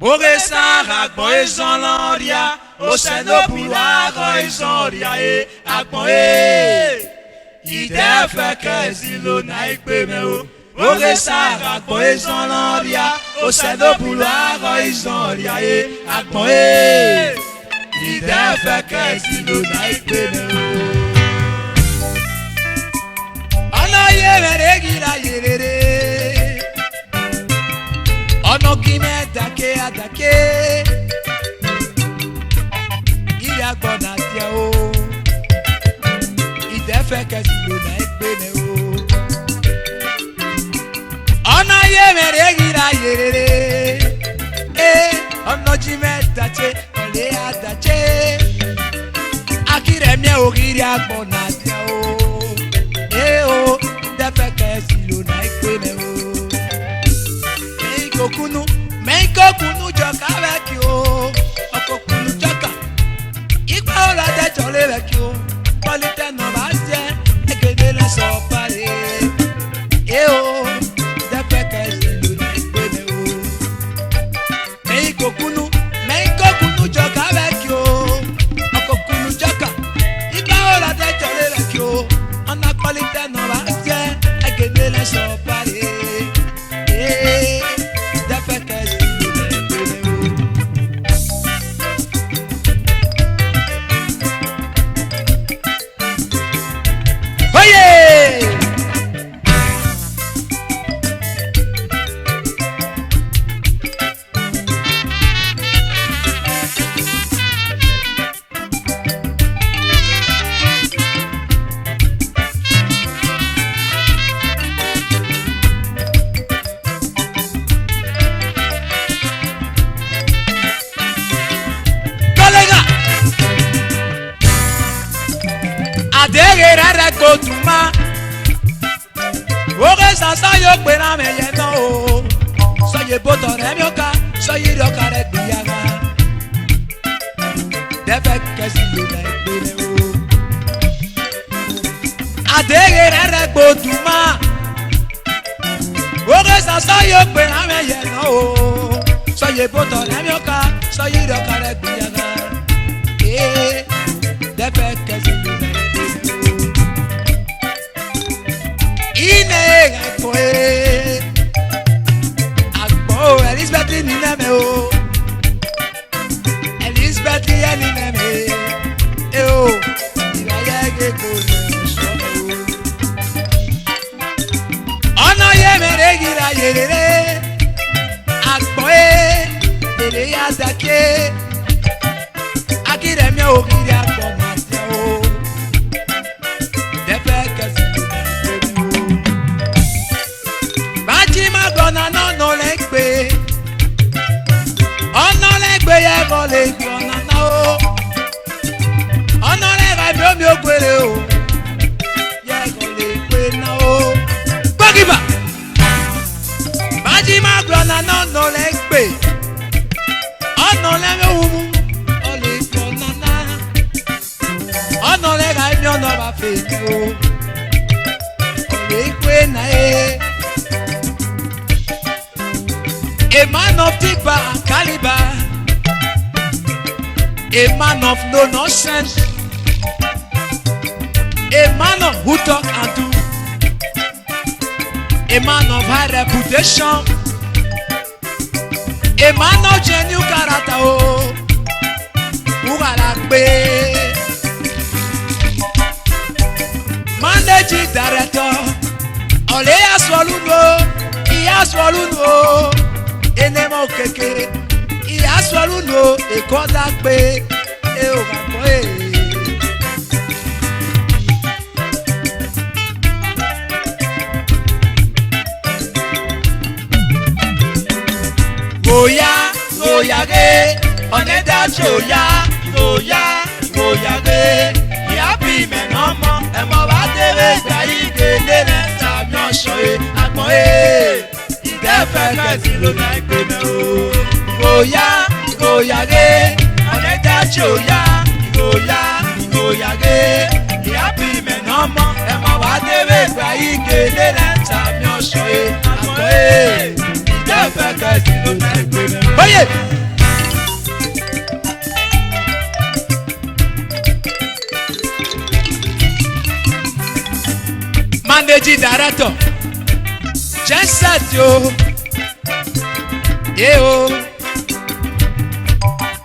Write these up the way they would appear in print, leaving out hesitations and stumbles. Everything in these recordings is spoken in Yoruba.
Bogesan akpon esan landia, oseno pulago esandia akpon ide feke zilo na ikpe me o. Bogesan akpon esan landia, oseno pulago esandia akpon ide feke zilo na ikpe me o. Ana ye meregira yerere. Ono kime adake adake Iri agbona tia o Ide feke zilo na ekpe me o Ono ye mere gira yerere Ono jime dache ole adache Akire mie o iri agbona tia o Ide feke zilo na ekpe me o Kunu, menko kunu joka veki o, oko kunu joka. Ipa ola de jole veki o, polite no basie, ekede le so pare. O, de peke zilo na ikpeme o. Menko kunu joka veki o, oko kunu joka. Ipa ola de jole veki o, ona polite no basie, ekede le so pare. Adegera go to ma. Oge sasa yo pera me yeno o. So ye boto remioka, so ye roka re biaga. Defek kesi yo na pere o. Adegera go to ma. Oge sasa yo pera me yeno o. So ye boto remioka, so ye roka re biaga. Defek kesi yo na Ine akpo Elizabeth ni neme o Elizabeth ni neme o Ibaye ge ko so Ona ye mere gira yerere akpo ele ya dake akire mi o gira akpo ma te o Depe kasi no legbe ono legbe ye go legbe ona na o ono le ga bi omi ogbere o ye go legbe na o gbogiba baji ma gbona no legbe ono le me wu o le gbona na ono le ga bi ono ba fe o legbe na A man of deep caliber, a man of no nonsense, a man of who talk and do, a man of high reputation, a man of genuine character. Oh, who got managing director, ole aswaluno, iya aswaluno. Enemo keke iya swaluno e koda pe e o ga ko Goya ge oneda choya goya ge ya bi me no mo e mo ba tere gba ike lere ta mi o so e agbon Defeke zilo na ikpe me o. Goya ge oneda choya goya ge yapi me no mo e mo wa debe gba ike lere ta mi o so e akọ Defeke Oye. Managing director, Jenset yo,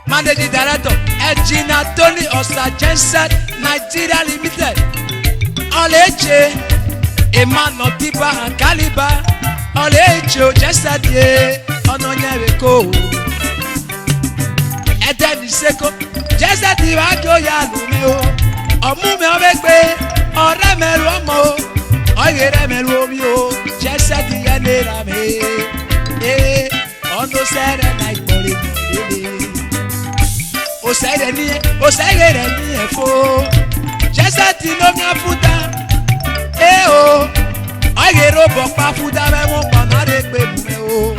Managing director, Engineer Tony Osa Jenset Nigeria Limited. Oleche, Emmanuel Tiba and Caliber. Oleche Jenset ye, Ononyeweko. Edeni Seko, Jenset iwajo ya lume o. Omume obegbe, ore meru omo. Oyere meru omi o. Jenset ye nera me. Ono sere na ikore mi. O sere ni efo. Jenset no mi afuta. Oyere bokpa futa me won pa na re pe mi o.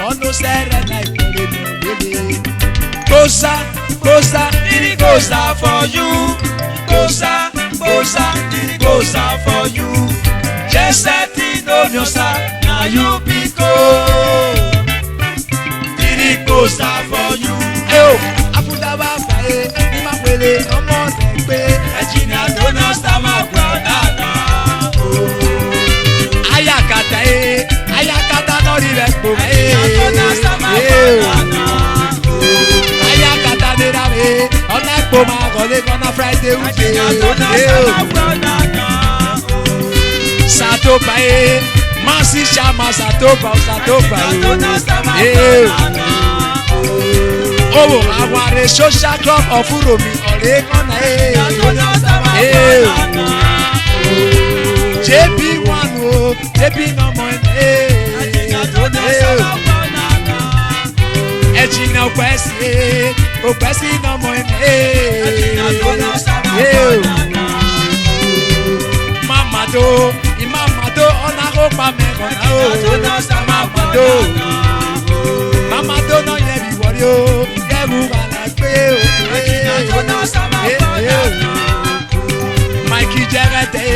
Ono sere na ikore mi. Gosa, did it gosa for you. Gosa, did it gosa for you. Jenset no nyosa, now you pick up. Did it gosa for you. Afuta baba ni ma pele omo se pe. Ejina no no sta ma brother. Ayakata no ri repo. Ejina no sta ma brother. Onekpo ma gole gonna Friday uche. Satopa Masi Shama Satopa. Oh, Aware Social Club of Uromi Oregona. JP1 JP no more. Ejina Okwesi no more. Imamado onago pa me gona o. Mamado no ye bi wori o. Yebu ala pe o. Mikey Jagate,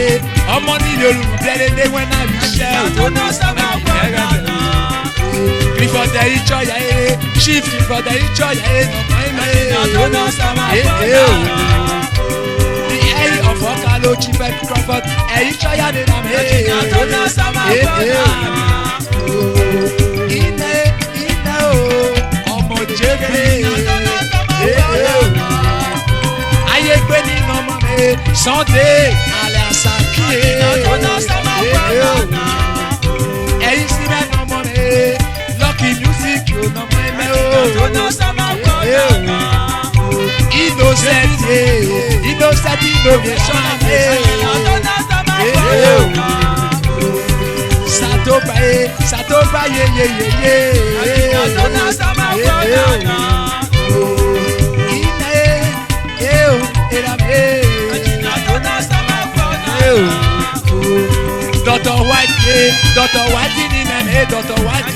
omo ni lolu blele when I be share. Before the ichoya chief before the ichoya no my. Of Okalo Chief Crawford, Ichoya de Nam Omo Jebe Aye Kweni no mame Sunday Aliasaki Eisime no mame Lucky Music no mame Innocent innovation. Satoba ye. Dr. White in name, Dr. White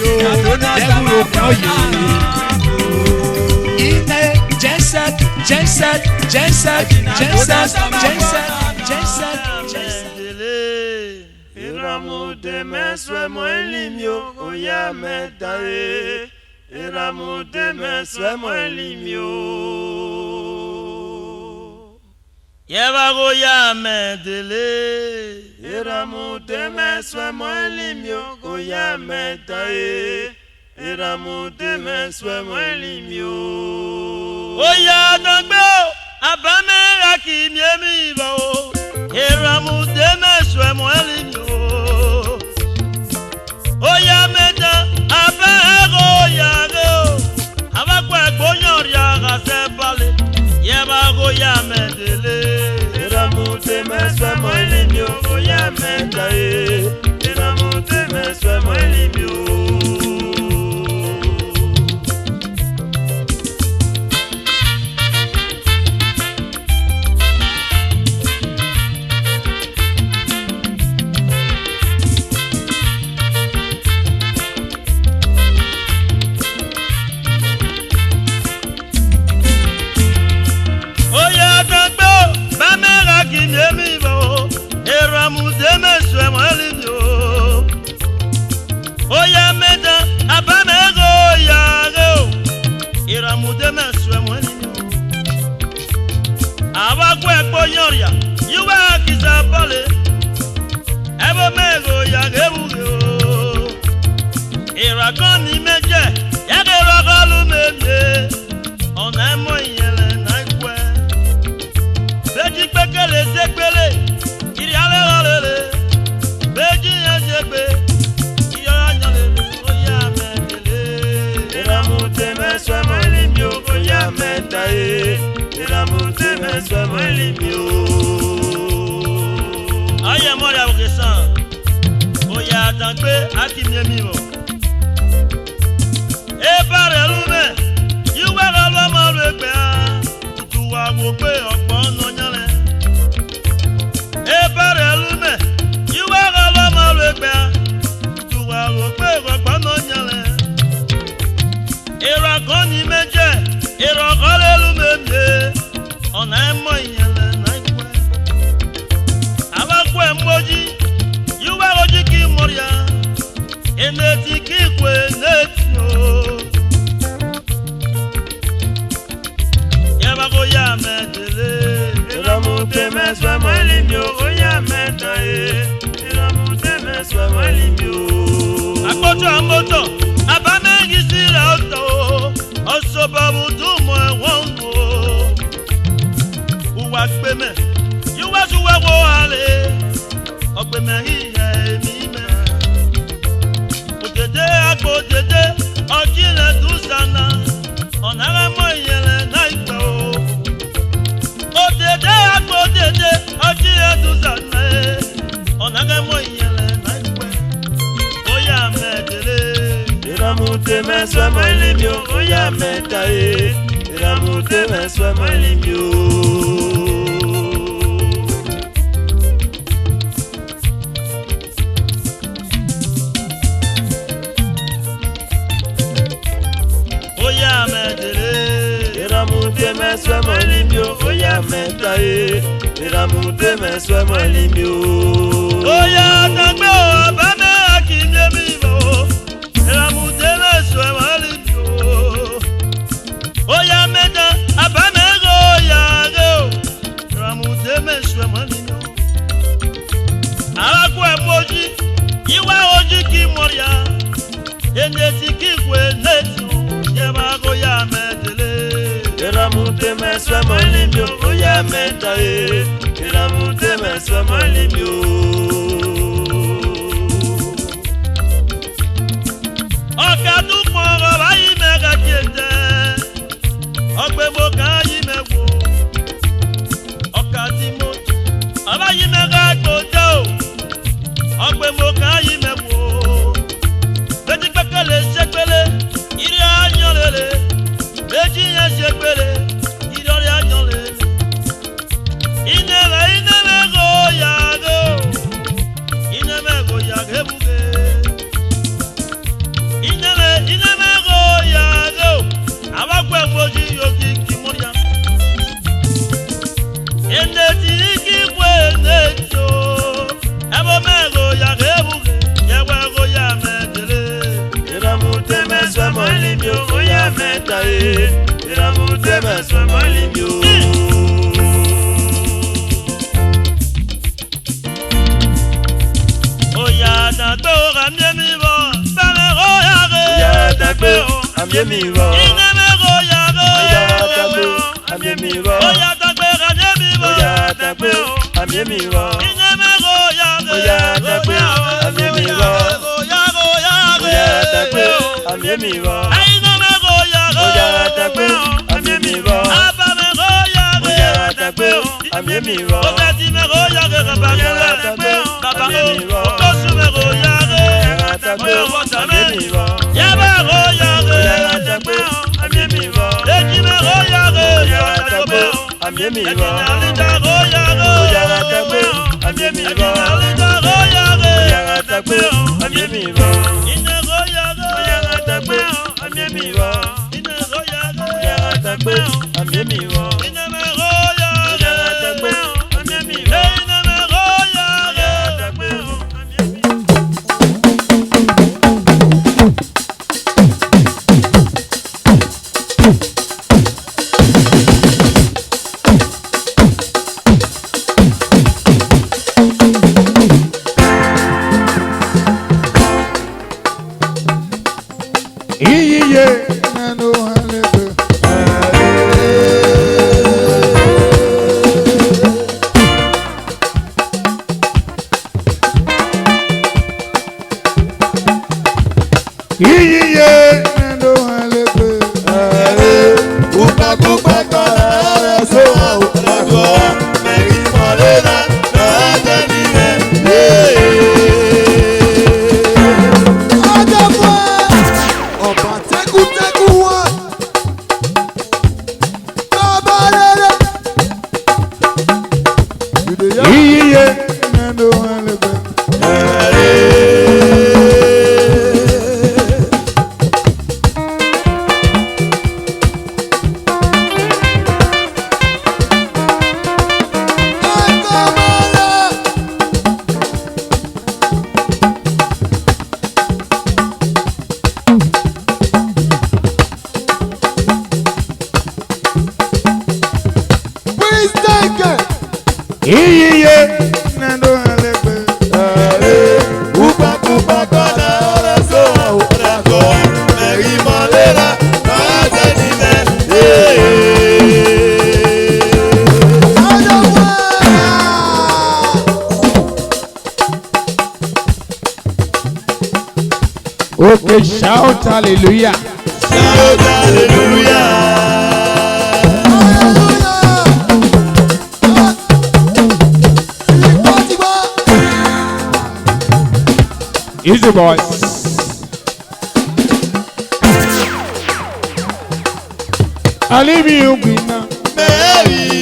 Jenset. Iramu de meswe moelimio oya metae. Iramu de meswe moelimio. Yeva goya medele. Iramu de meswe moelimio oya metae. Iramu de meswe moelimio. Oya dangbe abamera ki miemi bo. Iramu de meswe moelimio. Oya meta abago yago. Abakwa gbonyor yaga sebale. Yeba go ya medele. Iramu de meswe moelimio oya meta e. Iramu de meswe moelimio. metae, eramute meswe malimio. Aye moria okesan, oya tangbe akimye mimo. E pare lume, yiwe galwa malwekbe a, tuwa wope okpon no nyale. E pare lume, yiwe galwa malwekbe a, tuwa wope okpon no nyale. Era koni meje, era kale lume mye, ona emo yele na ikwe. Abakwe mboji, yiwe oji ki moria, eneti ki kwe netio. Oya metele, eramute meswe malimio. Oya metae, eramute meswe malimio. Akoto amoto, abame gisira oto, osoba mutu mo wongo. Uwa kpeme, yuwa suwa wo ale, okpeme hiye mime. Odede akodede, ojile dusana, onara mo yele na ikpe o. Odede akodede, ojile dusana, onara mo yele na ikpe. Oya medele, eramute meswe malimio. Oya metae, eramute meswe malimio. Oya medele, eramute meswe malimio. Oya metae, eramute meswe malimio. Oya tangbe o abame akimye mimo, eramute meswe malimio. Oya meta abame goya go, eramute meswe malimio. Alakwe moji, iwa oji ki moria, eneti ki kwe netio. Oya medele, eramute meswe malimio. Oya metae, eramute meswe malimio. Okadu poro bayi mega kiende, ogbe moka yi mewo. Okadi mo, abayi mega kodo, ogbe moka yi mewo. Beti pekele sekele, iri anyolele, beji ye sekele, iri anyolele. Ineme go yago, ineme go yage buge. Ineme go yago, abakwe moji yogi kimoria. Eneti kikwe neto, ebo mego yage buge, yewe go yamedele. Eramute meswe malimio. Oya metae, eramute meswe malimio. Oya dagbe o amye mi bo, bame go yage. Oya dagbe o amye mi bo. Ineme go yage. Oya dagbe o amye mi bo. Oya dagbe amye mi bo. Oya dagbe o amye mi bo. Ineme go yage. Oya dagbe o amye mi bo. Oya dagbe o amye mi bo. Ineme go yage. Oya dagbe o amye mi bo. Abame go yage. Oya dagbe o amye mi bo. Oya me go yage kabage. Oya dagbe o amye mi bo. Okosu me go yage. Oya dagbe o amye mi bo. Yaba go yage. Oya dagbe o amye mi bo. Eji me go yage. Oya dagbe o amye mi bo. Alida go yage. Oya dagbe o amye mi bo. Alida go yage. Oya dagbe o amye mi bo. Ine go yage. Oya dagbe o amye mi bo. Ine go yage. Oya dagbe o amye mi bo. Ine me go yage. Oya dagbe o amye mi bo. Ine me go yage. Oya dagbe o amye mi bo. iye nando alepe upa kupa kona oraso orako meri malera azanime Okay, shout hallelujah. Shout hallelujah. Easy boy. I leave you now. Mary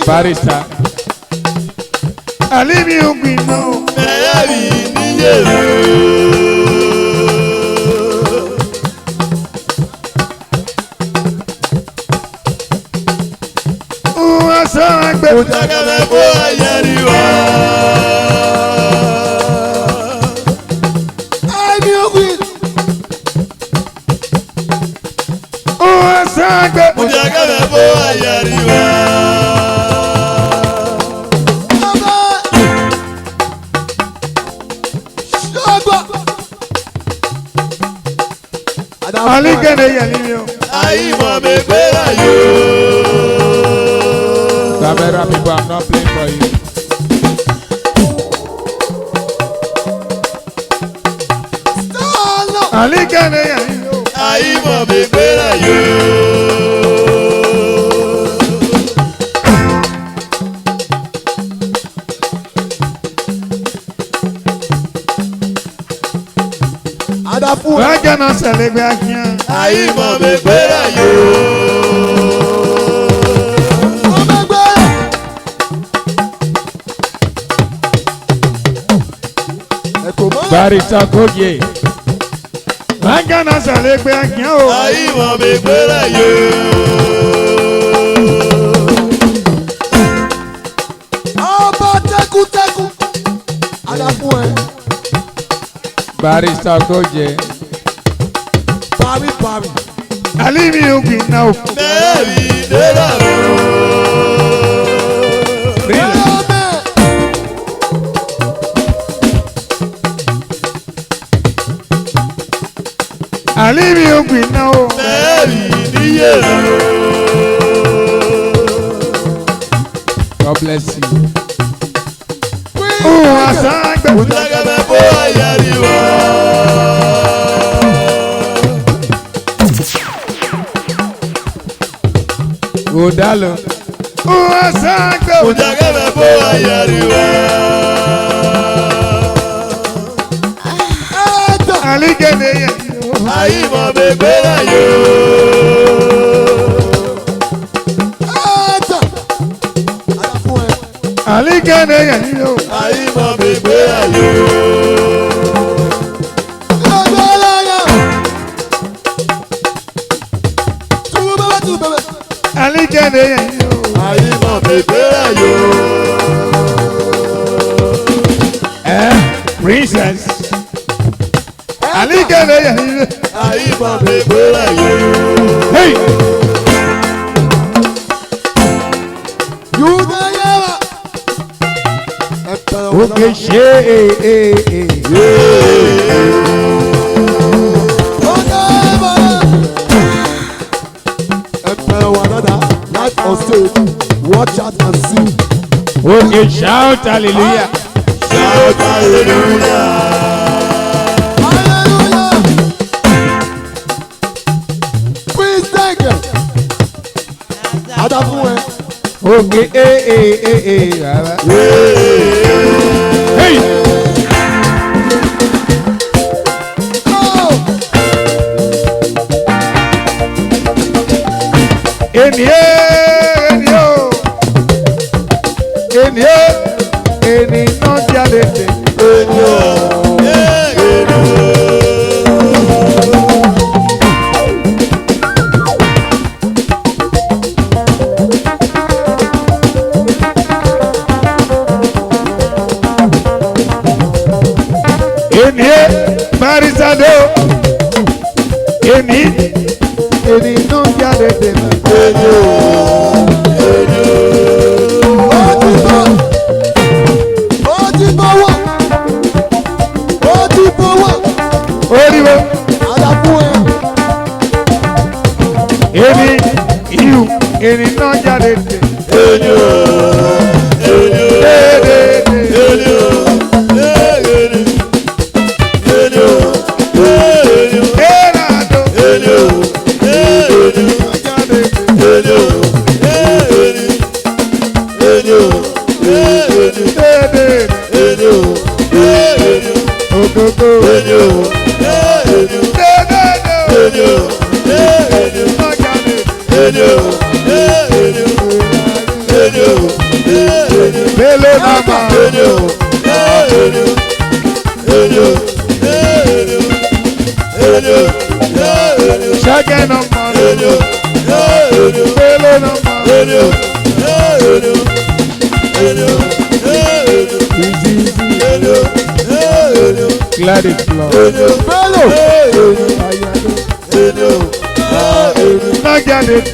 Barista. I leave you now. Mary Utakame po ayariwa. I knew it. Oh, Asagbe. Utakame po ayariwa. Alikene yaliyo. Ayi mo me pera yo. Camera people, I'm not playing for you. Alikene yaliyo. Ayi mo me pera yo. Wagana selebe akia. Ayi mo me pera yo. Barista Koje. Wagana selebe akia o. Ayi mo me pera yo. Ọba tẹkutẹku. Adamu ẹ. Barista Koje. Pari pari. Alimi ogun now. Mary dera ro. Alimi ogun now. Mary diye ro. God bless you. Oh, Asagbe. Utakame po ayariwa. Odalo. Oh, Asagbe. Utakame po ayariwa. Alikene yaliyo. Ayi mo me pera yo. Adamu ẹ. Alikene yaliyo. Ayi mo me pera yo. Alikene yaliyo. Ayi mo me pera yo. Princess. Alikene yaliyo. Ayi mo me pera yo. Hey. Yudayaba. Okay, Wadada, live on stage. Watch out and see. Okay, shout hallelujah. Shout hallelujah. Hallelujah. Please thank you. Adamu ẹ. Okay, hey. Eni no dialete. Marisado, Èmi náà jáde tèmi. Ó ti bọ̀wọ̀. Ó ti bọ̀wọ̀. Orí wo? Àdàkùn ẹ̀. Èmi náà jáde tèmi. Glad it's love. Not get it.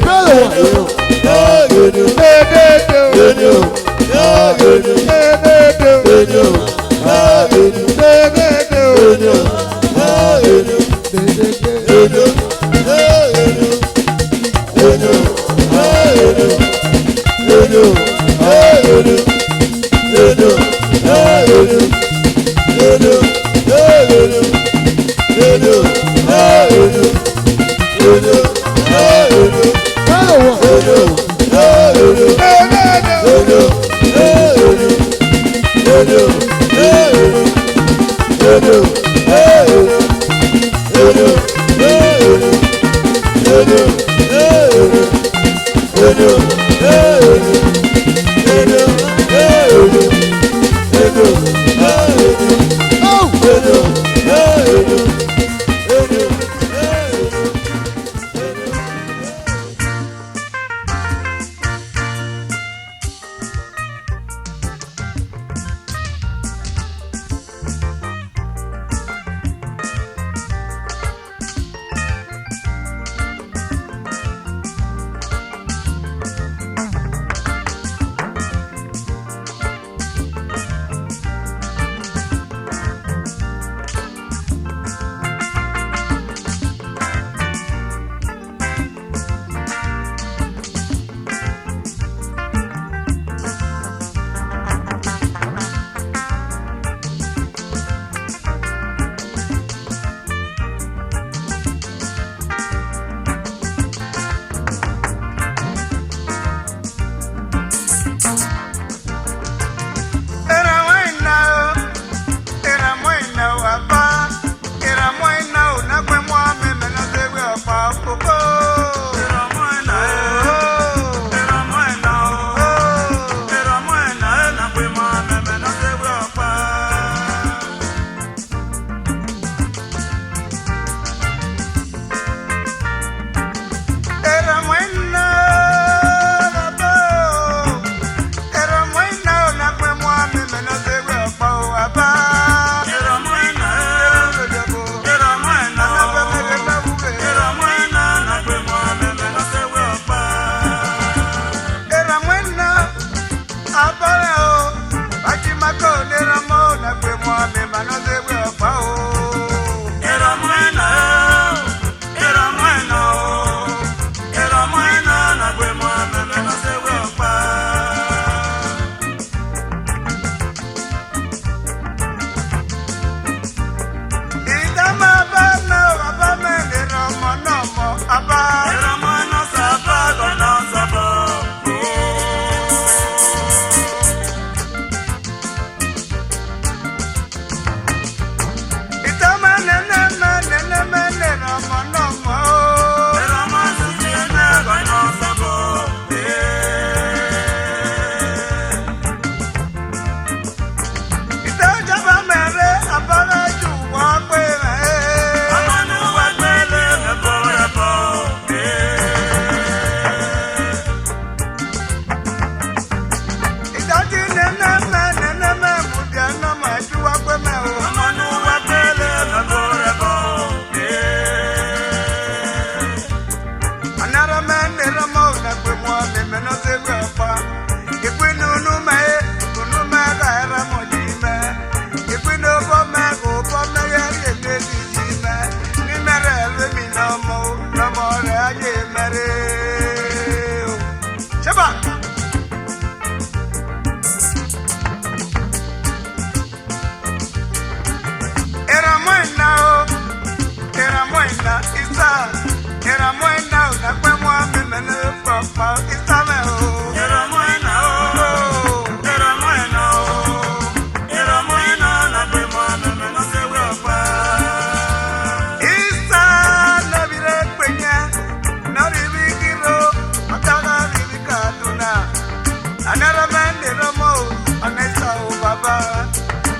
baba.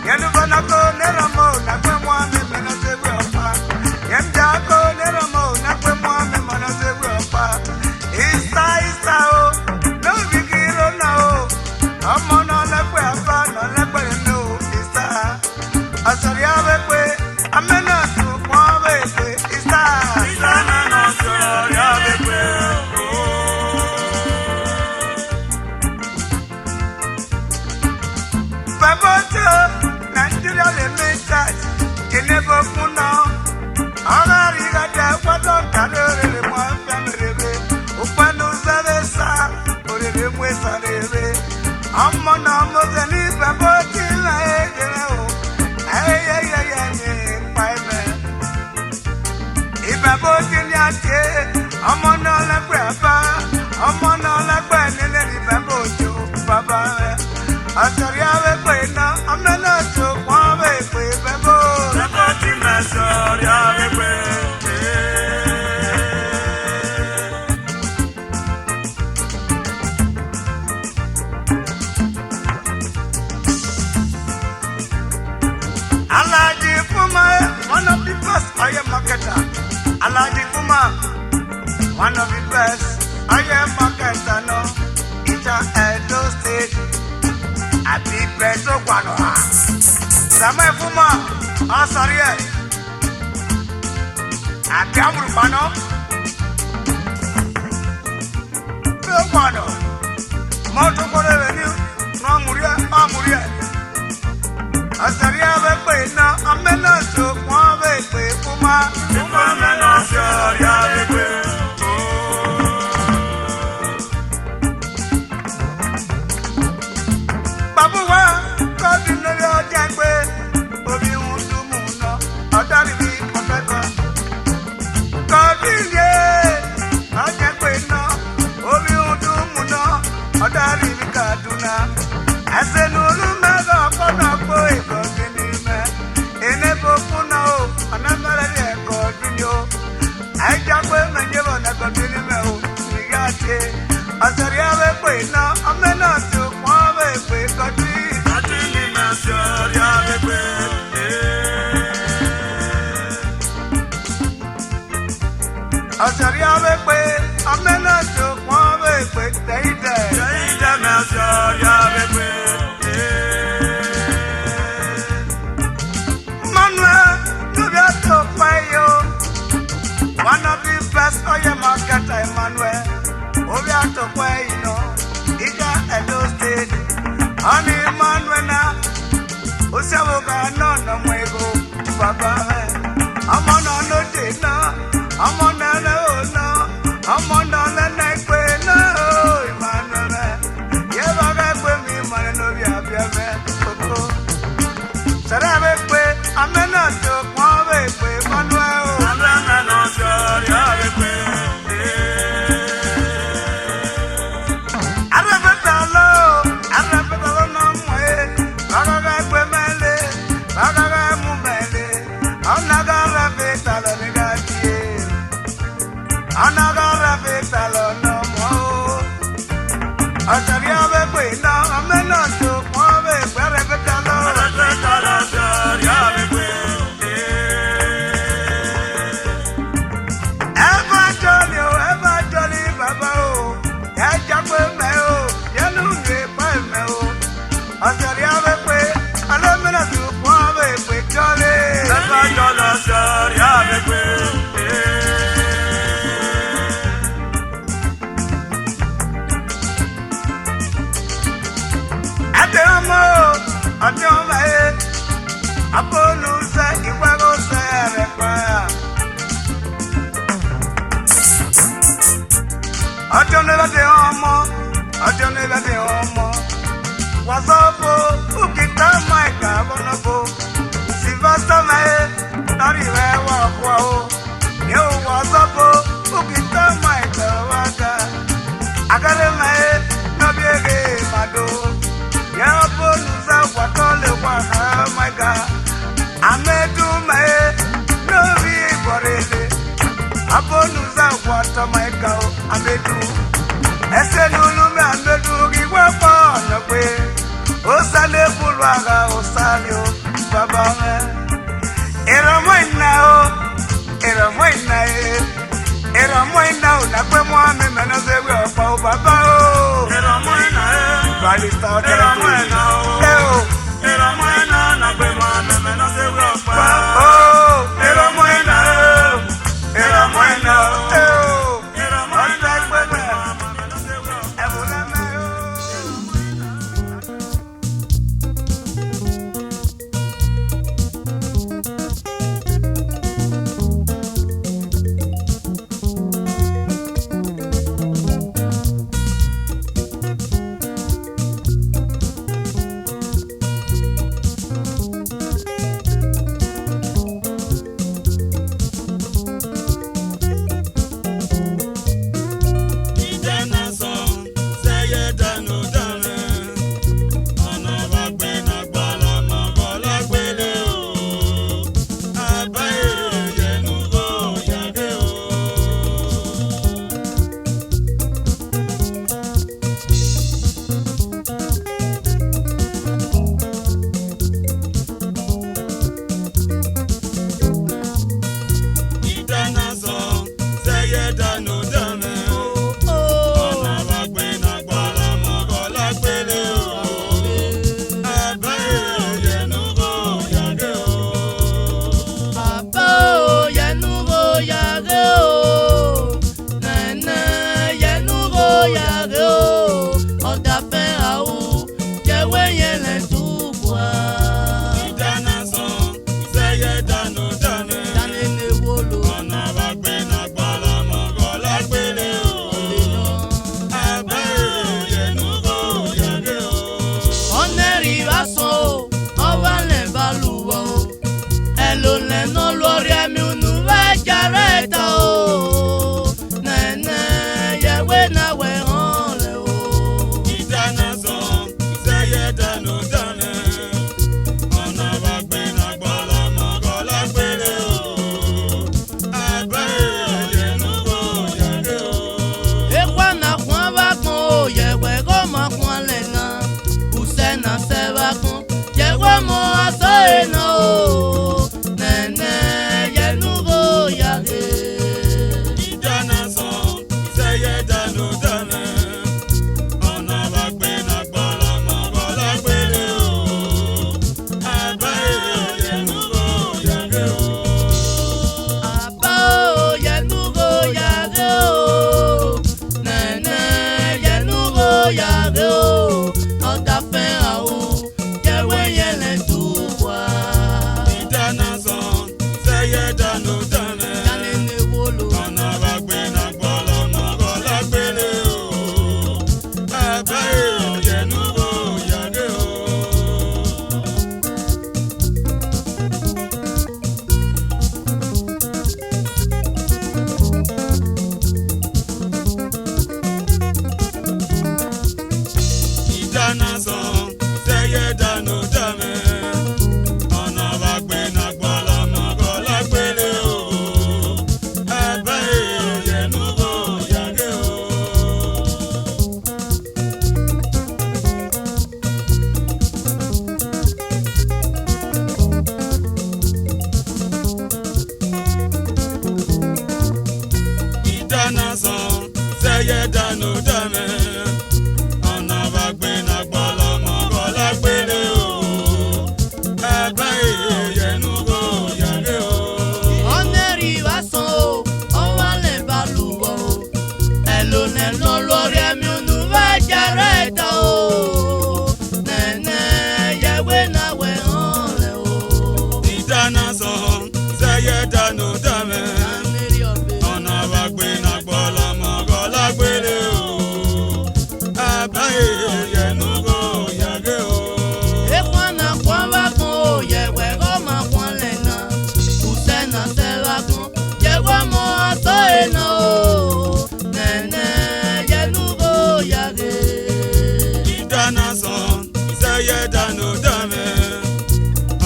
Yenu bana ko neramo na kwe mwami mena sewe opa. Yemja ko neramo na kwe mwami mena sewe opa. Isa o, no bigiro na o. Amo no le kwe apa, no le kwe no isa. Asari abe kwe, amena su kwa be kwe isa. Isa na no asari abe kwe. Baboto, Nigeria le message, Geneva Kuna, Anariga de Wadon Tadere, le Moan Family, Upano Zavesa, or the West Arebe, Amona Mozani, Baboti, ay, if Baboti Yake, Amona la Grappa, Amona la Gwen, and Baboto, Baba. Asariabe kwena amena so kwabe kwe bebo Saboti masoriabe kwe Alaji Puma, one of the best I am marketer. Alaji Puma, one of the best I am marketer. No, it's a Edo State. Happy birthday, Guanoa. Sama Fuma, Asaria. Happy Amrupano. Guano. Moto Revenue, no Muria, Amuria. Asaria, Pena, Amena, so Quave, Puma, Pumana, Saria, Babuwa, God in the Jagwe, Obi Muna, Adari, Potaka. God in the Jagwe, Obi Muna, Adari, Kaduna. As a Nulu Mega, Ponapo, God in the Enebo Puno, another God in you. I Jagwe, and Javana, God in the Migate. Asaria, now, I'm not to Quave, country. Asariabe kwe, amena so kwabe kwe, teide masariabe kwe. Manuel, nubia to payo. One of the best oye marketer, Emmanuel. Obia to payo, Ija Edo State. Ani Emmanuel na, Osawoga no no mwego, Baba. Amona no dena. I'm on the neck, no, Emmanuel. You have with me, my novia, Sarabe, I'm not so quiet, Manuel. I'm not sure you have it. I remember no way. I got women, I got Mumele. I'm not gonna be telling Another salon no more. Asariabe kwena amena so kwabe wherever talo. Asariabe kwe. Ever jolly baba o. Ya jakwe me o. Ya nunge pa me o. Asariabe kwe. Alamena so kwabe kwe jolly. Ever jolly asariabe kwe. Ọjọ́ báyé, abólúṣẹ́ ìwẹ́rọ̀ṣẹ́ rẹ̀ pààyà. Ọjọ́ nílẹ̀ ọmọ, wàsọ́pọ̀ òkìtà máìkà bọ́nàbọ̀. Sylvester máyé, lórí rẹ̀ wà pọ̀ o. Yóò wàsọ́pọ̀ òkìtà máìkà wákà. Àgàlẹ̀ máyé, lọ́bí èrè màdó. Yeah, Bolusa, what all the one, oh my God. I may do my no be for it. I Bolusa, what oh my God, I may do. I said, no, I may do, give up on the way. Oh, Sunday, Pulwaga, bame. Era moina o, era moina e. Era moina o, la kwe mwa me mena se we opa o baba o. Era moina e, balista o era moina o. Era moina na kwe mwa me mena se we opa o. Era moina e, era moina o. Era moina kwe mwa mena se we opa o.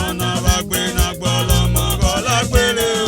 Ọ̀nà àbàgbé nàgbọ́ lọ́mọ kọ́ lágbélé o.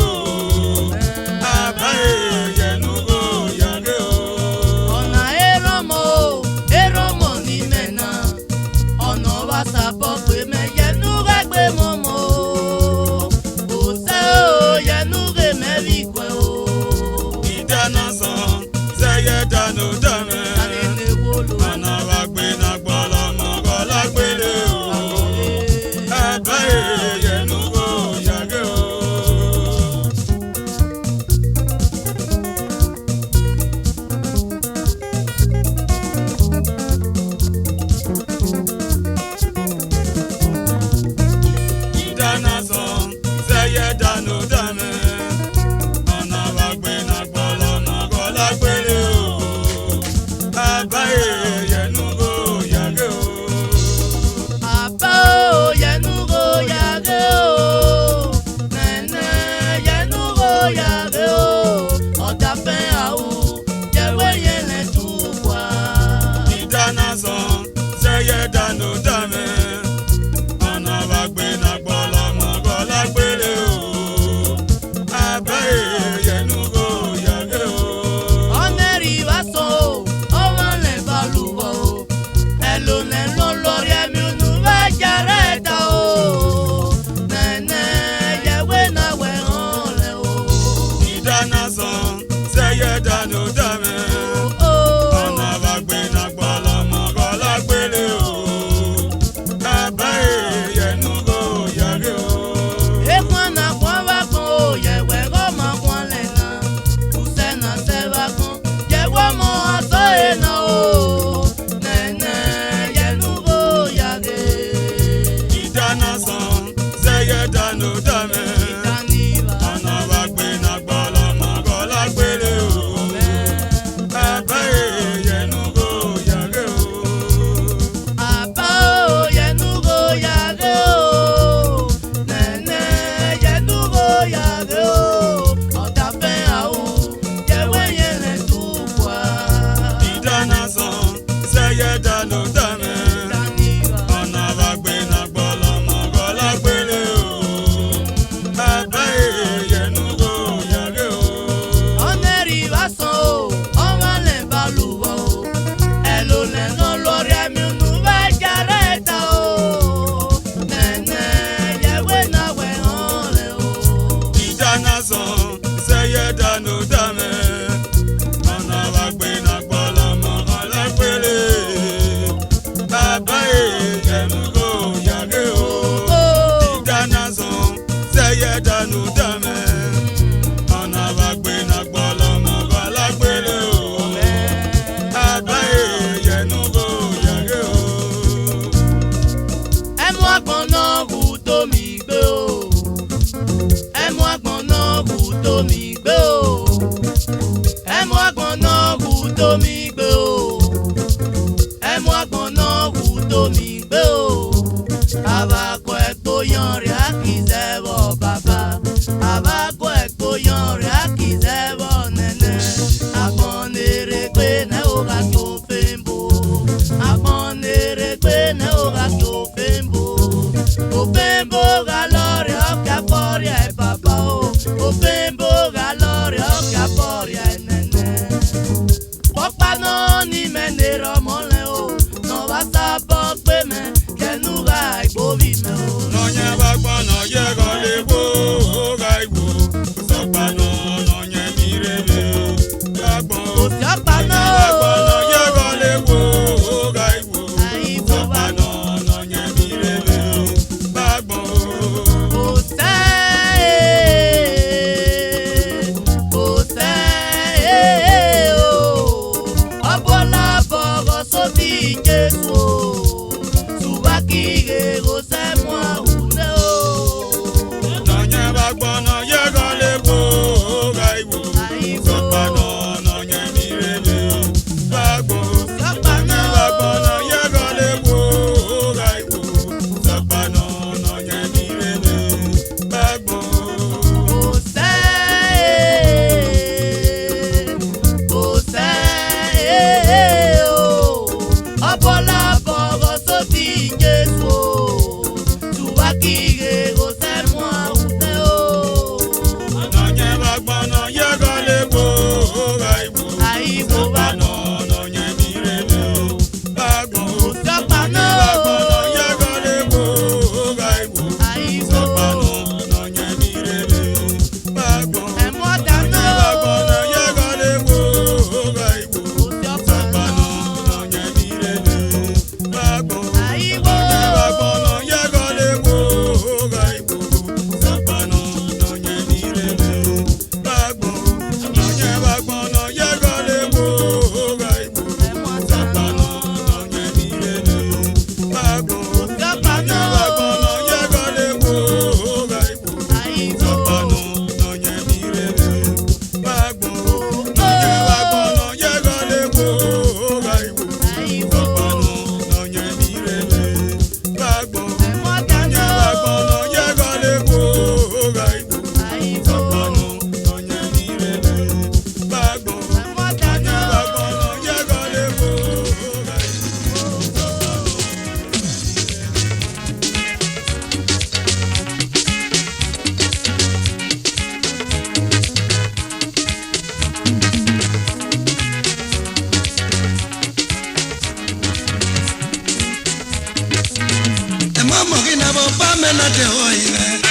na te oire.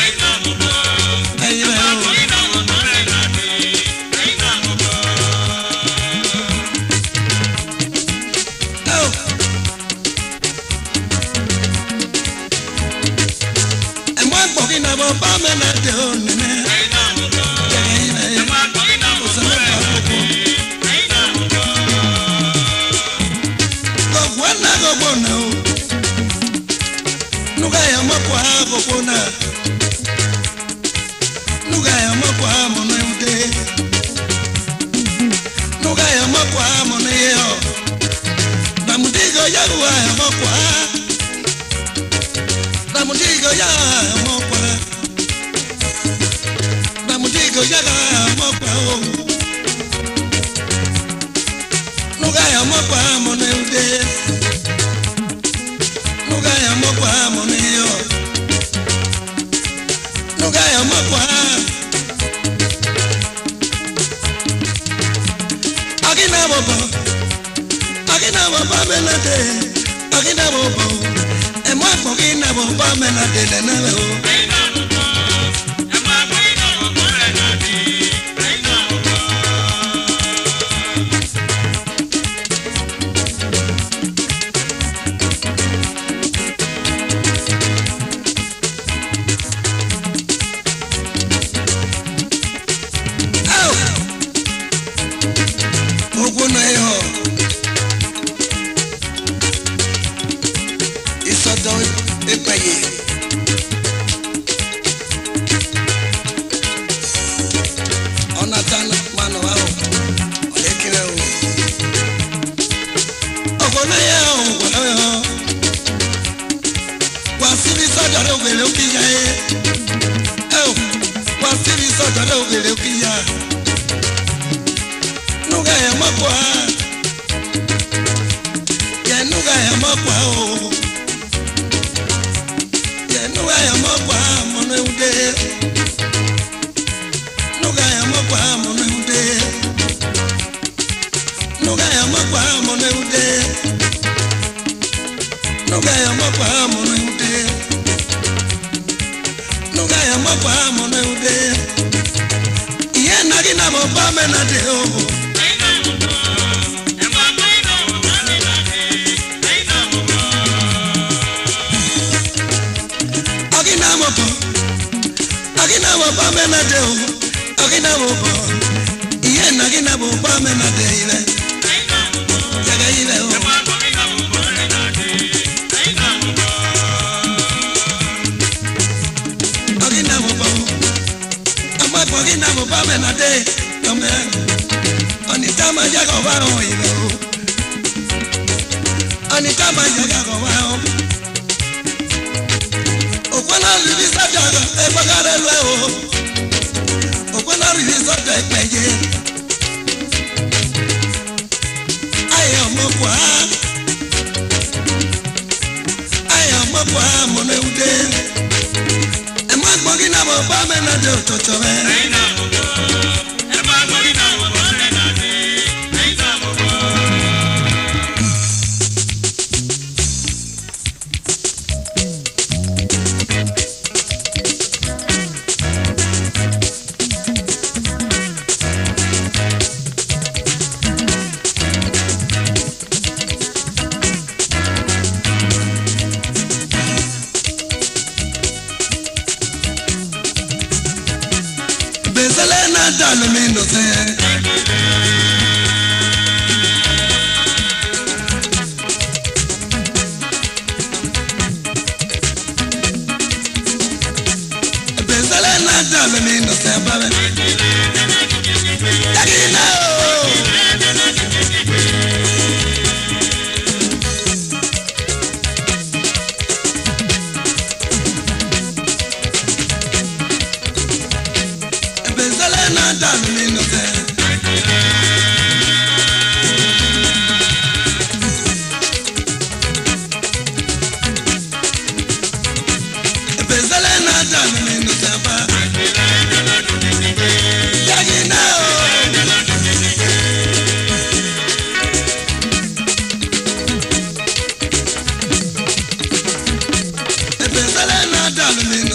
darling.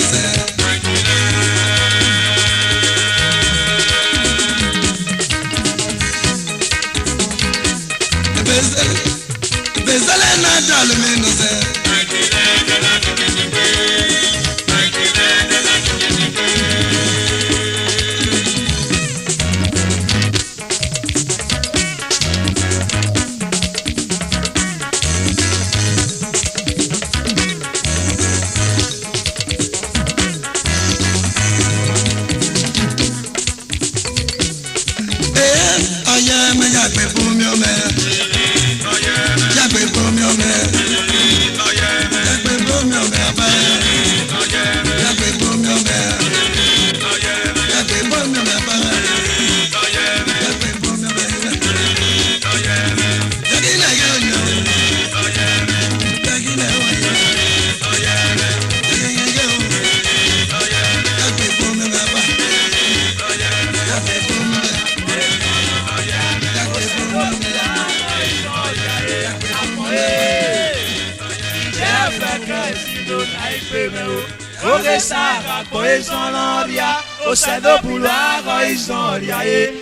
de Sarah, Coesonoria, Osedopulo, Agoisoria,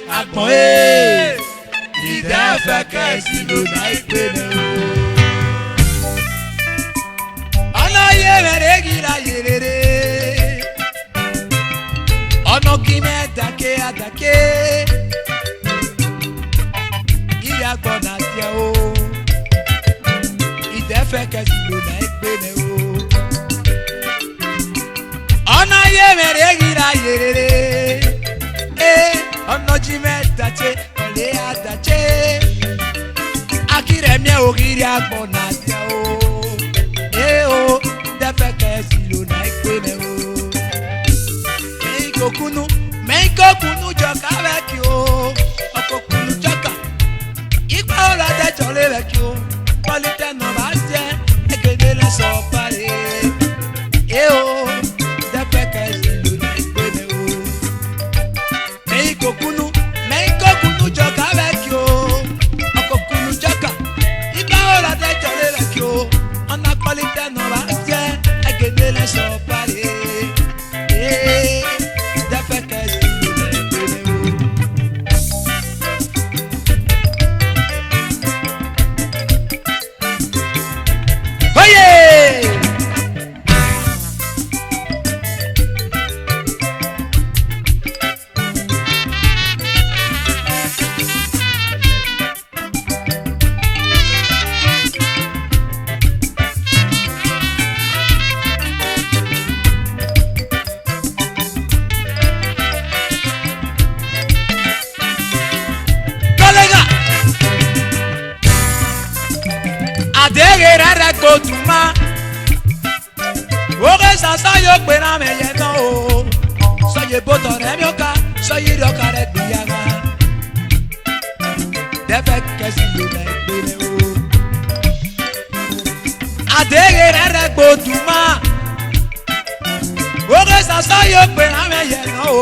Agmoe, Idefeke, Silunaipene. Anaye, Meregira, Yere, Onokime, Dake, Adake, Iagonatia, Idefeke, Silunaipene. Ona ye meregira yerere, ono jime dache, ole adache. Akire mie ogiri agbona tia o, defeke silo na ikpene o. Meiko kunu joka veki o, oko kunu joka. Ikpa ola de jole veki o, polite no basje, egede le so pare. Meiko kunu joka veki o, oko kunu joka. Iba ola de jole veki o, ona qualite no basje, egede le so pare. Defeke silo na ikpene o. Oye! Adegera kotuma, oge sasa yo pena me yeno o. Soye boto remioka, soye roka re biyaga. Defeke silo na ikpene o. Adegera kotuma, oge sasa yo pena me yeno o.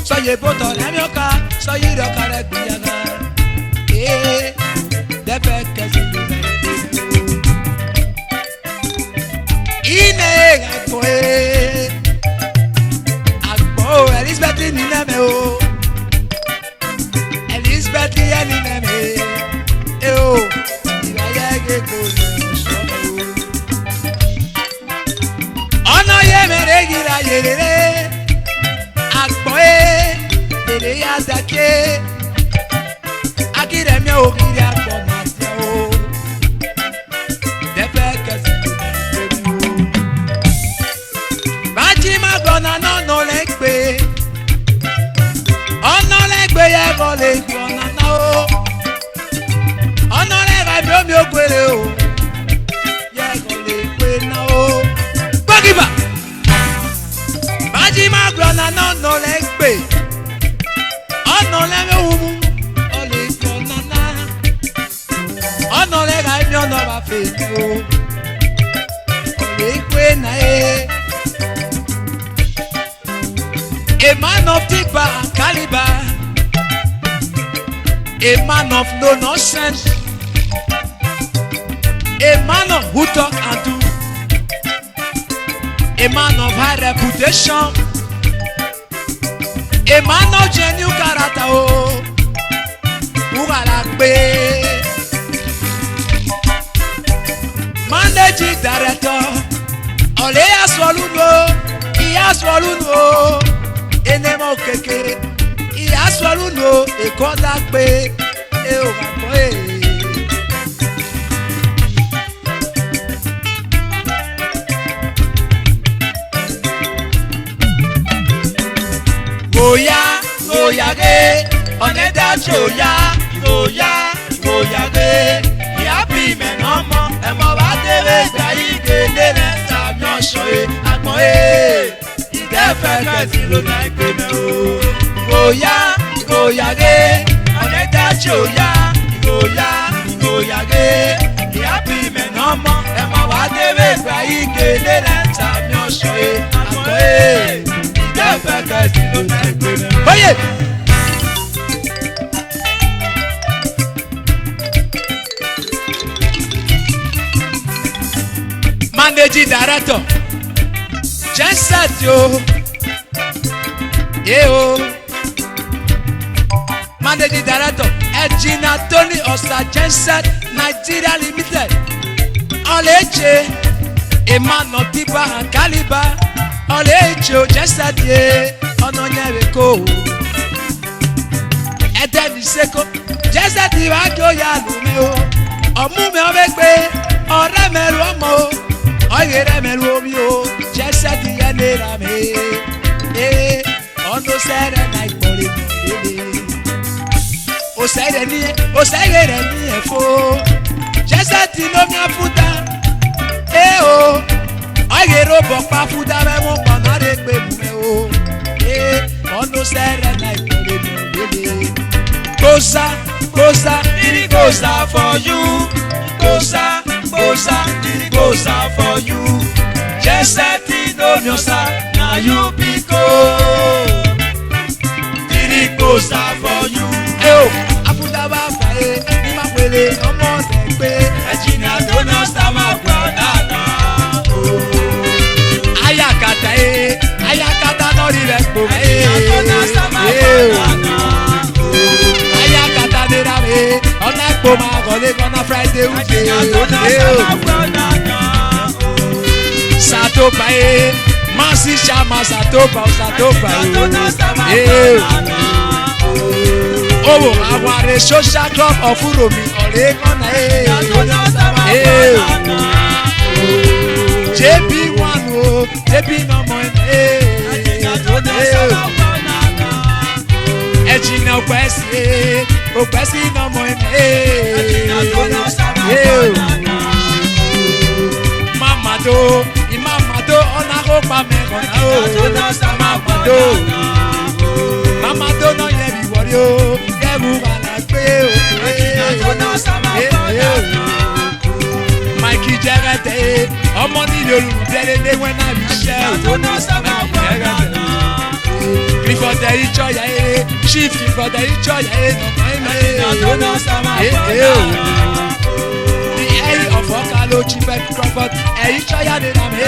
Soye boto remioka, soye roka re biyaga. Defeke silo na ine agbo Elizabeth ni neme o Elizabeth ya ni neme o ibaye ge ko so ona ye mere gira yerere agbo ele ya dake akire mi o gira agbo na ti o defeke no legbe ona legbe ye go le gbona na o ona le ga bi omi ogbere o ye go le gbe na o gbogiba baji ma gbona no legbe ona le me umu o le gbona na ona le ga bi ona ba fe o le gbe na a man of deep caliber, a man of no nonsense, a man of who talk and do, a man of high reputation, a man of genuine character. Oh, who got managing director, ole aswaluno, iya aswaluno. Enemo keke iya swaluno e koda pe e o gbo goya ge oneda choya goya ge ya bi me no mo e mo ba debe gba ige le na ta mi o so e agbon defeke silo na ikpene o. Goya ge, oneta choya, goya ge. Happy me no mo, e ma wa debe gba ike le lenta mi o so e. Akoe, defeke silo na ikpene o. Oye! Managing director, Genset yo. Yeah, Managing Director, Engineer Tony Osa Genset Nigeria Limited. Oleche, a man of Tiba and Caliber. Oleche, Genset ye, Ononyereko. Edeni Seko, Genset Iwako ya lumeo. Omume omegbe, oremelu omo. Oyeremelu omi o, Genset ye nerame. Ono sere na ikpori nile. O sere ni efo. Genset no mi afuta. O. Oyero bokpa futa me mo pana re pe me o. Ono sere na ikpori nile. Goza, diri goza for you. Goza, diri goza for you. Genset no mi osa na you pico. Diri goza for you. Afuta ba fae, ni ma pele omo se pe. Ejina to no sta ma banana. Ayakata no ri repo. Ejina to no sta ma banana. Ayakata de ra me, ona po ma gole gonna Friday uche. Ejina to no sta ma banana. Satopa Masi Shama Satopa. Oh, Aware Social Club of Uromi Oregona. JP1 JP no more. Ejina Okwesi no more. Mamado ona go pa me gona o. Mamado no ye bi wori o. Ye bu ala gbe o. Mikey Jagate, omo ni lolu tele when I be share. Before the ichoya chief before the ichoya of Okalo Chief Crawford, Eichaya de Name,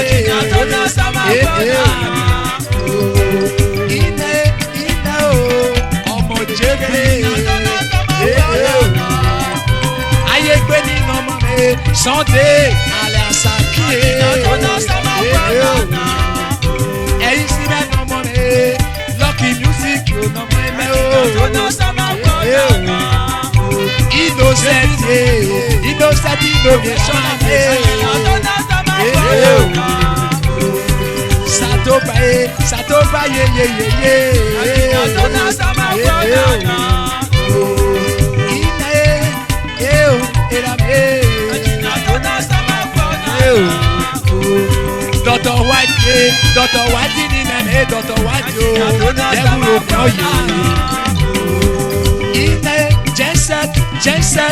Omo Jebe, Ayekweni no mame, Santé, Alasaki, Eisime no mame, Lucky Music, no Innocent innovation. Satoba ye. Dr. White in name, Dr. White yo. Devil know Genset.